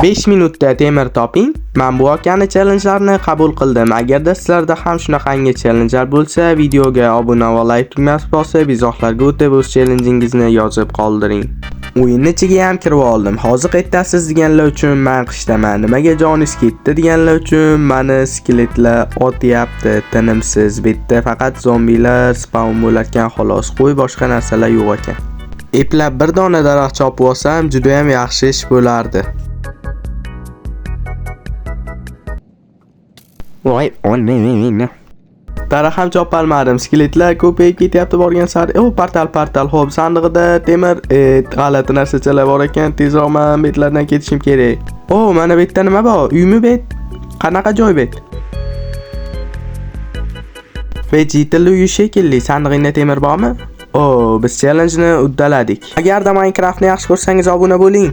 5 minutda temir toping. Men bu okeani challenge'larni qabul qildim. Agarda sizlarda ham shunaqangi challenge'lar bo'lsa, videoga obuna va like tugmasi bosib, izohlarga o'tib o'z challenge'ingizni yozib qoldiring. O'yinni ichiga ham kirib oldim. Hozir qaytasiz deganlar uchun men qishdaman. Nimaga joningiz ketdi deganlar uchun meni skeletlar otyapti tinimsiz. Bitta faqat zombilar spawn bo'larkan xolos. Qo'y boshqa narsalar yo'q ekan. Eplab bir dona daraxt chopib olsam, juda ham yaxshi ish bo'lardi. Voy, daraxt ham chopolmadim. Skeletlar ko'payib ketyapti borgan sari. Portal. Xo'p, sandig'ida temir g'alati narsachalar bor ekan. Tezroq men betlardan ketishim kerak. Mana bu yerda nima bor? Uymi bet? Qanaqa joy bet? Vegetal uy shekilli. Sandig'ingda temir bormi? Biz challenge-ni uddaladik. Agarda Minecraftni yaxshi ko'rsangiz obuna bo'ling.